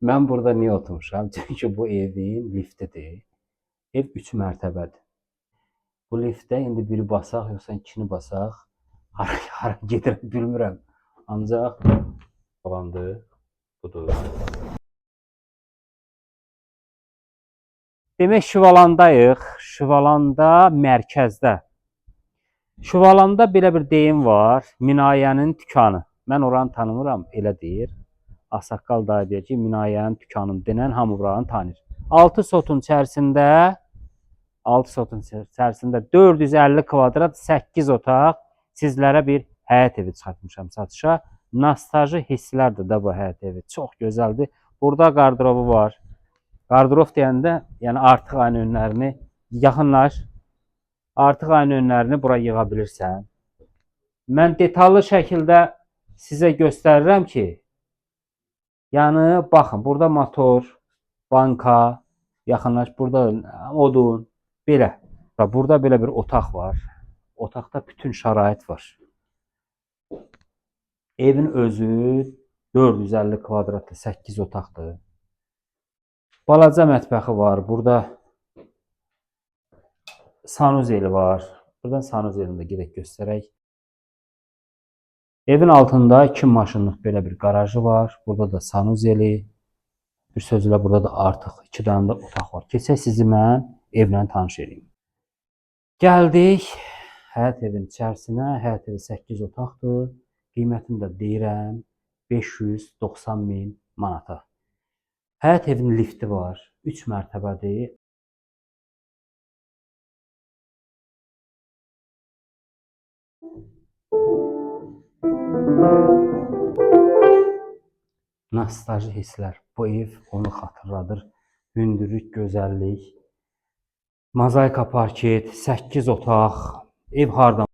Mən burada niyə oturmuşam? Çünki bu evin liftidir. Ev 3 mərtəbədir. Bu liftdə indi biri basaq, yoxsa ikini basaq, hara gedirəm bilmirəm. Ancaq falandır, budur. Demək Şüvalandayıq. Şüvalanda mərkəzdə. Şüvalanda belə bir deyim var. Minayənin dükanı. Mən oranı tanımıram, elə deyir. Ağsaqqal dayı deyir ki, Minayənin dükanını denən hamı buranı tanır. 6 sotun içərisində 450 kvadrat 8 otaq sizlərə bir həyət evi çıxartmışam satışa. Nostalji hisslərdir də bu həyət evi. Çox gözəldir. Burada qardırobu var. Qardırob deyəndə, yəni artıq ayın önlərini yaxınlaş. Artıq ayın önlərini bura yığa bilirsən. Mən detallı şəkildə sizə göstərirəm ki, yəni baxın, burada motor, banka, yaxınlaş, burada odun, belə. Burada belə bir otaq var. Otaqda bütün şərait var. Evin özü 450 kvadratlı 8 otaqdır. Balaca mətbəxi var. Burada sanuzeli var. Buradan sanuzelini də gedək göstərək. Evin altında 2 maşınlıq belə bir qarajı var. Burada da sanuzeli. Bir sözlə burada da artıq 2 dənə də otaq var. Keçək sizi mən evlə tanış edeyim. Gəldik həyət evin içərisinə. Həyət evi 8 otaqdır. Qiymətini də deyirəm 590 min manata. Həyət evinin lifti var. 3 mərtəbədir. Nostalji hisslər. Bu ev onu xatırladır. Hündürlük, gözəllik. Mozaika parket, 8 otaq. Ev hardan?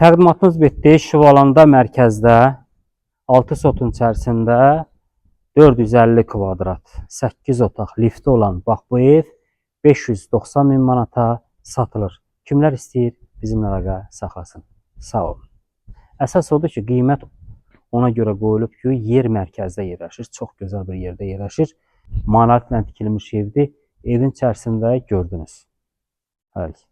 Təqdimatımız bitdi. Şüvalanda mərkəzdə 6 sotun içərisində 450 kvadrat 8 otaq lifti olan bax bu ev 590 min manata satılır. Kimlər istəyir bizimlə əlaqə saxlasın. Sağ olun. Əsas odur ki, qiymət ona görə qoyulub ki, yer mərkəzdə yerləşir. Çox gözəl bir yerdə yerləşir. Monolitlə tikilmiş evdir. Evin içərisində gördünüz. Hələ.